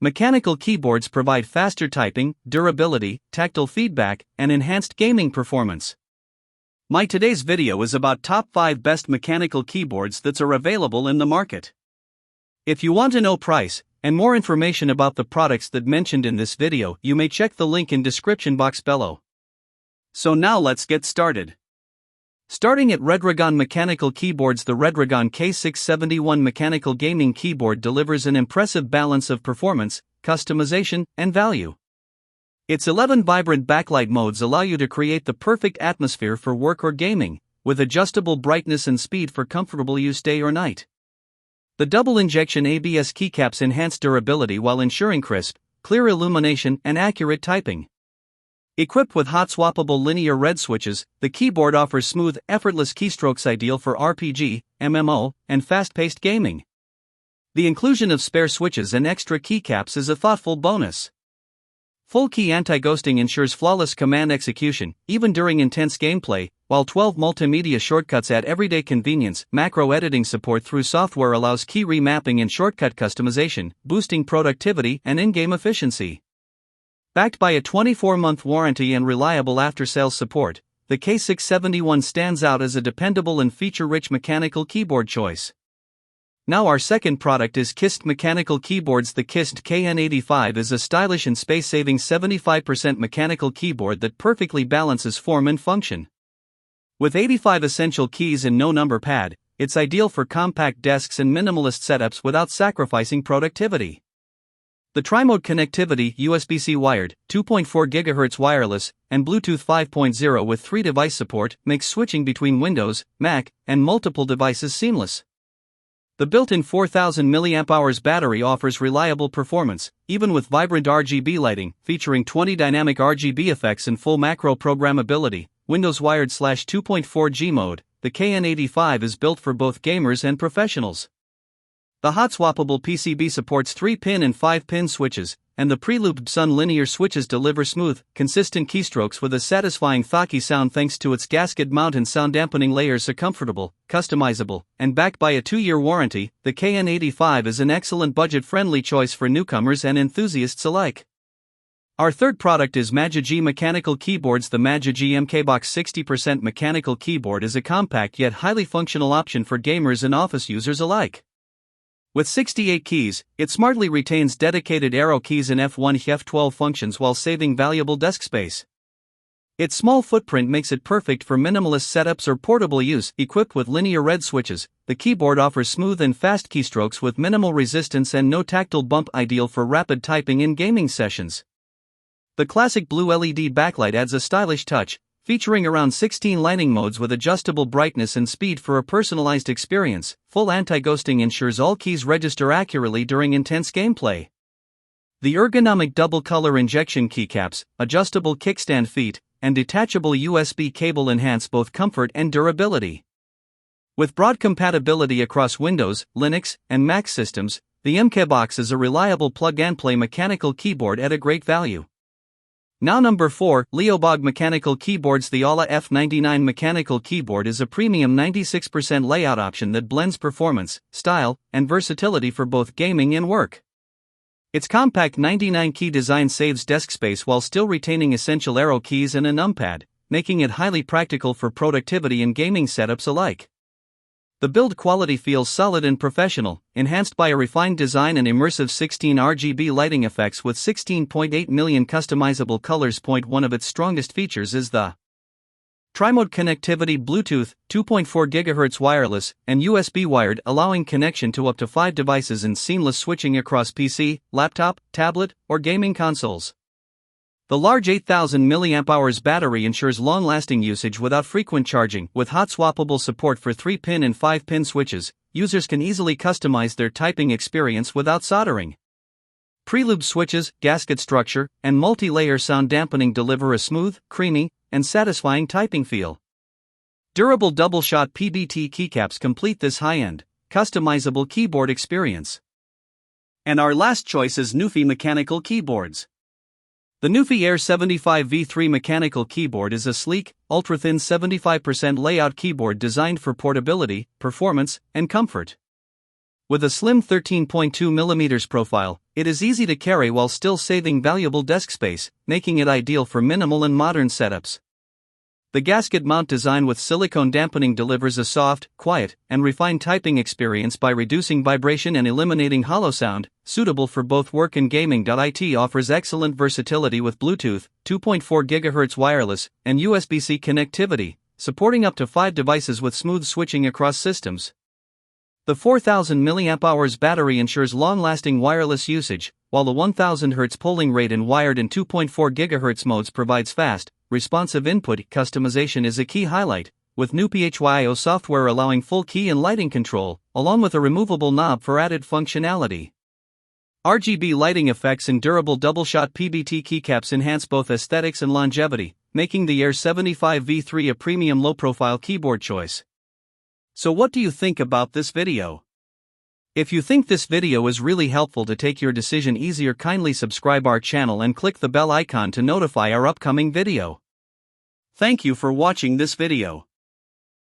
Mechanical keyboards provide faster typing, durability, tactile feedback, and enhanced gaming performance. My today's video is about top 5 best mechanical keyboards that are available in the market. If you want to know price and more information about the products that mentioned in this video, you may check the link in description box below. So now let's get started. Starting at Redragon mechanical keyboards, the Redragon K671 mechanical gaming keyboard delivers an impressive balance of performance, customization, and value. Its 11 vibrant backlight modes allow you to create the perfect atmosphere for work or gaming, with adjustable brightness and speed for comfortable use day or night. The double injection ABS keycaps enhance durability while ensuring crisp, clear illumination and accurate typing. Equipped with hot-swappable linear red switches, the keyboard offers smooth, effortless keystrokes ideal for RPG, MMO, and fast-paced gaming. The inclusion of spare switches and extra keycaps is a thoughtful bonus. Full key anti-ghosting ensures flawless command execution, even during intense gameplay, while 12 multimedia shortcuts add everyday convenience. Macro editing support through software allows key remapping and shortcut customization, boosting productivity and in-game efficiency. Backed by a 24-month warranty and reliable after-sales support, the K671 stands out as a dependable and feature-rich mechanical keyboard choice. Now our second product is Kisnt mechanical keyboards. The Kisnt KN85 is a stylish and space-saving 75% mechanical keyboard that perfectly balances form and function. With 85 essential keys and no number pad, it's ideal for compact desks and minimalist setups without sacrificing productivity. The tri-mode connectivity, USB-C wired, 2.4 GHz wireless, and Bluetooth 5.0 with 3 device support makes switching between Windows, Mac, and multiple devices seamless. The built-in 4000 mAh battery offers reliable performance, even with vibrant RGB lighting, featuring 20 dynamic RGB effects and full macro programmability. Windows wired /2.4G mode, the KN85 is built for both gamers and professionals. The hot-swappable PCB supports 3-pin and 5-pin switches, and the pre-looped Sun linear switches deliver smooth, consistent keystrokes with a satisfying thocky sound thanks to its gasket mount and sound dampening layers. So comfortable, customizable, and backed by a 2-year warranty, the KN85 is an excellent budget-friendly choice for newcomers and enthusiasts alike. Our third product is Magegee mechanical keyboards. The Magegee MKBox 60% mechanical keyboard is a compact yet highly functional option for gamers and office users alike. With 68 keys, it smartly retains dedicated arrow keys and F1/F12 functions while saving valuable desk space. Its small footprint makes it perfect for minimalist setups or portable use. Equipped with linear red switches, the keyboard offers smooth and fast keystrokes with minimal resistance and no tactile bump, ideal for rapid typing in gaming sessions. The classic blue LED backlight adds a stylish touch, featuring around 16 lighting modes with adjustable brightness and speed for a personalized experience. Full anti-ghosting ensures all keys register accurately during intense gameplay. The ergonomic double-color injection keycaps, adjustable kickstand feet, and detachable USB cable enhance both comfort and durability. With broad compatibility across Windows, Linux, and Mac systems, the MKBox is a reliable plug-and-play mechanical keyboard at a great value. Now number 4, Leobog mechanical keyboards. The Aula F99 mechanical keyboard is a premium 96% layout option that blends performance, style, and versatility for both gaming and work. Its compact 99-key design saves desk space while still retaining essential arrow keys and a numpad, making it highly practical for productivity and gaming setups alike. The build quality feels solid and professional, enhanced by a refined design and immersive 16 RGB lighting effects with 16.8 million customizable colors. One of its strongest features is the tri-mode connectivity, Bluetooth, 2.4 GHz wireless, and USB wired, allowing connection to up to 5 devices and seamless switching across PC, laptop, tablet, or gaming consoles. The large 8000 mAh battery ensures long-lasting usage without frequent charging. With hot-swappable support for 3-pin and 5-pin switches, users can easily customize their typing experience without soldering. Pre-lubed switches, gasket structure, and multi-layer sound dampening deliver a smooth, creamy, and satisfying typing feel. Durable double-shot PBT keycaps complete this high-end, customizable keyboard experience. And our last choice is NuPhy mechanical keyboards. The NuPhy Air 75 V3 mechanical keyboard is a sleek, ultra-thin 75% layout keyboard designed for portability, performance, and comfort. With a slim 13.2mm profile, it is easy to carry while still saving valuable desk space, making it ideal for minimal and modern setups. The gasket mount design with silicone dampening delivers a soft, quiet, and refined typing experience by reducing vibration and eliminating hollow sound, suitable for both work and gaming. It offers excellent versatility with Bluetooth, 2.4 GHz wireless, and USB-C connectivity, supporting up to 5 devices with smooth switching across systems. The 4000 mAh battery ensures long-lasting wireless usage, while the 1000 Hz polling rate in wired and 2.4 GHz modes provides fast, responsive input. Customization is a key highlight, with NuPhy HYO software allowing full key and lighting control, along with a removable knob for added functionality. RGB lighting effects and durable double-shot PBT keycaps enhance both aesthetics and longevity, making the Air 75 V3 a premium low-profile keyboard choice. So what do you think about this video? If you think this video is really helpful to take your decision easier, kindly subscribe our channel and click the bell icon to notify our upcoming video. Thank you for watching this video.